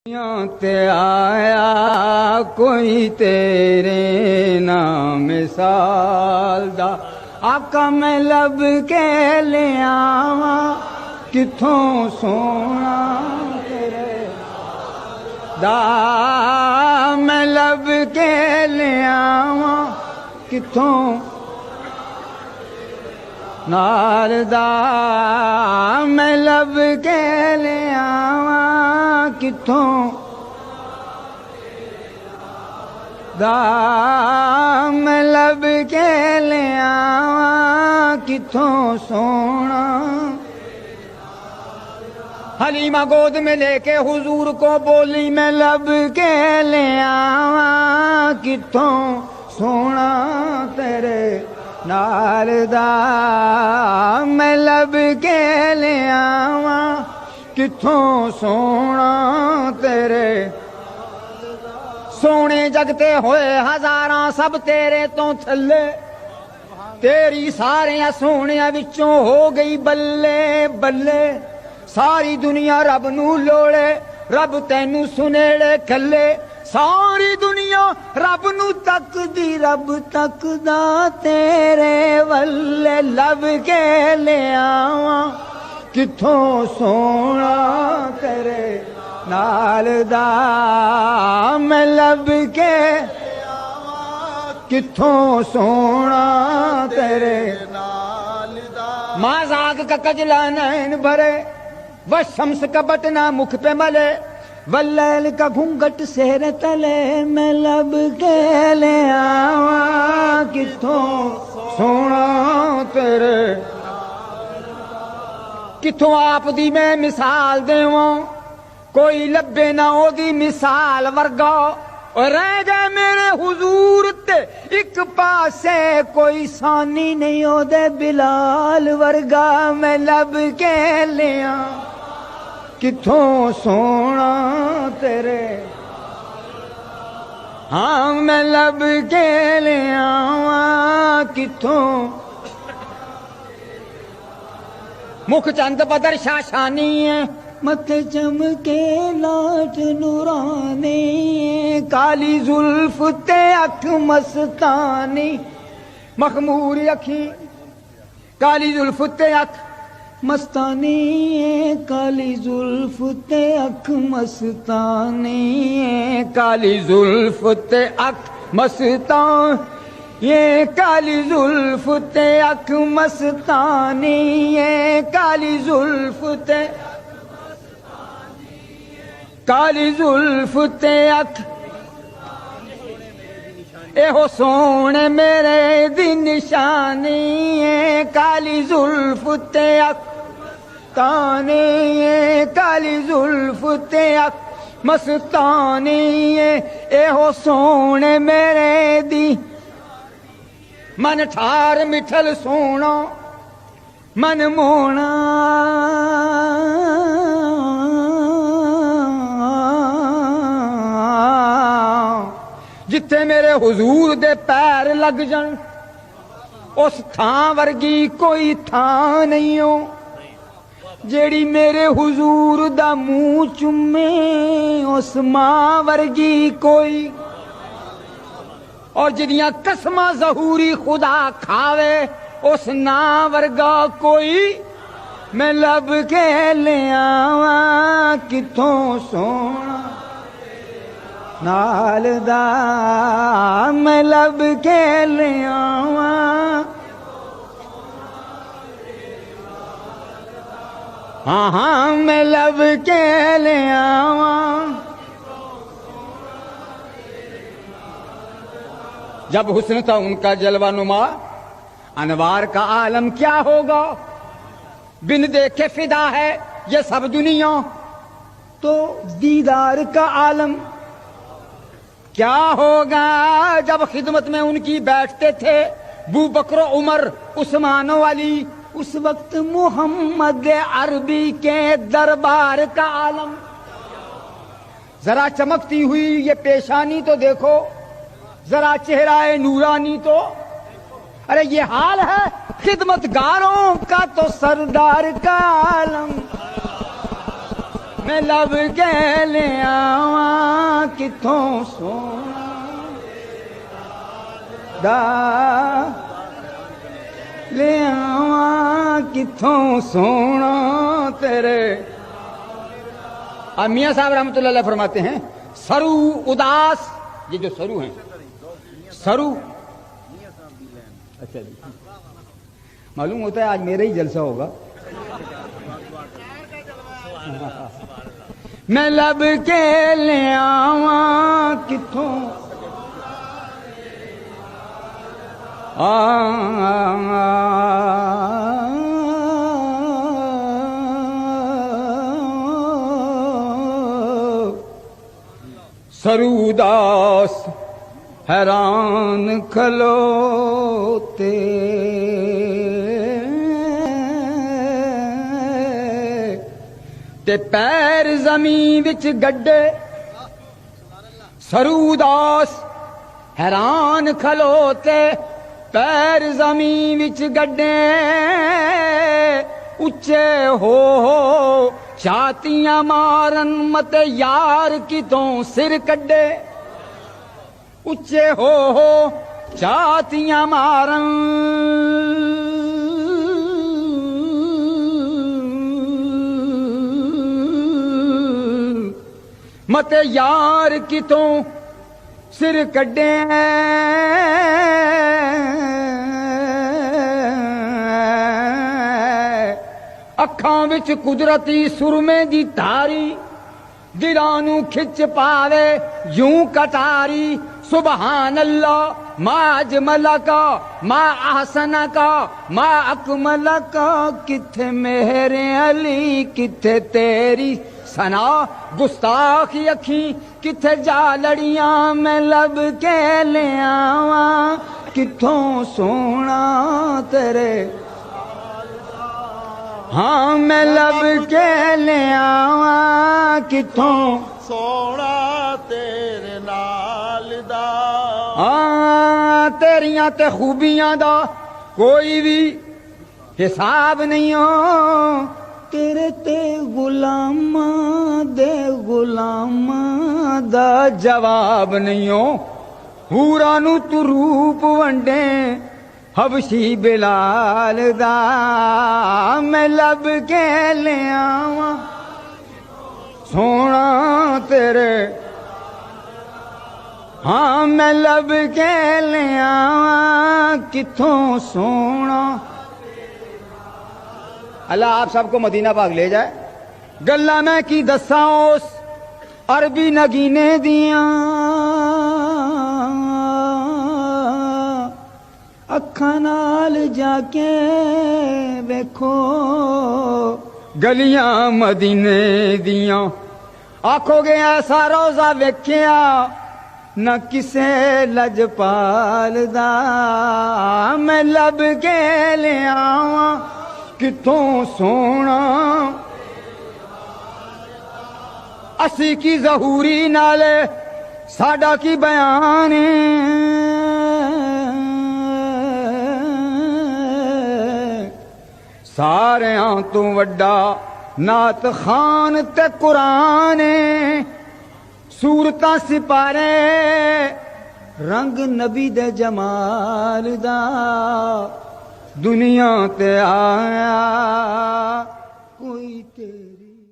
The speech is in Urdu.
تے آیا کوئی تیرے نام مثال دا آقا میں لب کے لے آواں کتھوں سونا تیرے دا میں لب کے لے آواں کتھوں نال دا میں لب کے لے آواں کتھوں دا میں لب کے لے آواں کتھوں سونا حلیمہ گود میں لے کے حضور کو بولی میں لب کے لے آواں کتھوں سونا تیرے نال دا میں لب کے لے آواں کتھوں سونا تیرے سونے جگتے ہوئے ہزاراں سب تیرے تو تھلے تیری ساریاں سونیاں وچوں ہو گئی بلے بلے ساری دنیا رب نو لوڑے رب تینو سنیڑے کھلے ساری دنیا رب نو تک دی رب تک دا تیرے ولے لب کے لے آواں کتھوں سونا تیرے نال دا میں لب کے کتھوں سونا تیرے نال دا ماں زاگ کا کجلا نین بھرے وہ شمس کا بٹنا مکھ پہ ملے واللیل کا گھونگٹ سہر تلے میں لب کے لے آواں کتھوں سونا تیرے کتھوں آپ دی میں مثال دیواں کوئی لبے نہ او دی مثال ورگا اور رہ گئے میرے حضور تے ایک پاسے کوئی ثانی نہیں او دے بلال ورگا میں لب کے لیاں کتھوں سونا تیرے ہاں میں لب کے لیاں کتھوں مکھ چند بدر شاشانی ہے مت چمکے لاٹ نورانی کالی زلف تے اکھ مستانی مخمور اکھی کالی زلف تے اکھ مستانی کالی زلف تے اکھ مستانی کالی زلف تے اکھ مستان یہ کالی زلف تے اکھ مستانی یہ کالی زلف تے کالی زلف تے اکھ اے ہو سونے میرے دی نشانی اے کالی زلف تے اکھ تانی اے کالی زلف تے اکھ مستانی اے ہو سونے میرے دی من ٹھار مٹھل سونا من مونا جتھے میرے حضور دے پیر لگ جن اس تھاں ورگی کوئی تھاں نہیں ہو جیڑی میرے حضور دا منہ چومے اس ماں ورگی کوئی اور جدیاں قسماں ظہوری خدا کھاوے اس نا ورگا کوئی میں لب کے لے آواں کتھوں سونا نال دا میں لب کے لے آواں ہاں ہاں میں لب کے لے آواں جب حسن تھا ان کا جلوہ نما انوار کا عالم کیا ہوگا بن دیکھے فدا ہے یہ سب دنیا تو دیدار کا عالم کیا ہوگا جب خدمت میں ان کی بیٹھتے تھے ابو بکر و عمر عثمان و علی اس وقت محمد عربی کے دربار کا عالم ذرا چمکتی ہوئی یہ پیشانی تو دیکھو ذرا چہرہ نورانی تو ارے یہ حال ہے خدمت گاروں کا تو سردار کا عالم میں لب کے لے آواں کتھوں سونا دا لے آواں کتھوں سونا تیرے. اب میاں صاحب رحمۃ اللہ علیہ فرماتے ہیں سرو اداس، یہ جو سرو ہیں سرو، اچھا جی معلوم ہوتا ہے آج میرا ہی جلسہ ہوگا. میں لب کے لے آواں کتھوں سروداس حیران کھلوتے تے پیر زمین وچ گڈے. سروداس حیران کھلوتے پیر زمین وچ گڈے اچے ہو چھاتیاں مارن مت یار کتوں سر کڈے. اچے ہو چھاتیاں مارن مت یار کتوں سر کڈے. اکھاں وچ قدرتی سرمے دی تاری دلاں نوں کھچ پاوے یوں کٹاری. سبحان اللہ ما اجمل کا ما احسن کا ما اکمل کا. کتھے مہر علی کتھے تیری سنا گستاخی اکھیں کتھے جا لڑیاں. میں لب کے لے آواں کتھوں سونا تیرے. ہاں میں لب کے لے آواں کتھوں سونا تیرے نال دا. ہاں تیریاں تے خوبیاں دا کوئی بھی حساب نہیں ہو. تیرے تے غلاماں دے غلاماں دا جواب نہیں ہو. حوراں نوں تو روپ ونڈے حبشی بلال دا. میں لب کے لے آواں سونا تیرے. ہاں میں لب کے لے آواں کتھوں سونا. اللہ آپ سب کو مدینہ پاک لے جائے. گلاں میں کی دساں اس عربی نگینے دیاں اکھاں نال جا کے ویکھو گلیاں مدینے دیاں. آکھو گے ایسا روزہ ویکھیا نہ کسے لجپال دا. میں لب کے لے آواں کتھوں سونا. اسی کی ظہوری نالے ساڈا کی بیان ساریاں تو وڈا نعت خان تے قرآن. صورتاں سپارے رنگ نبی دے جمال دا. دنیا تے آیا کوئی تیری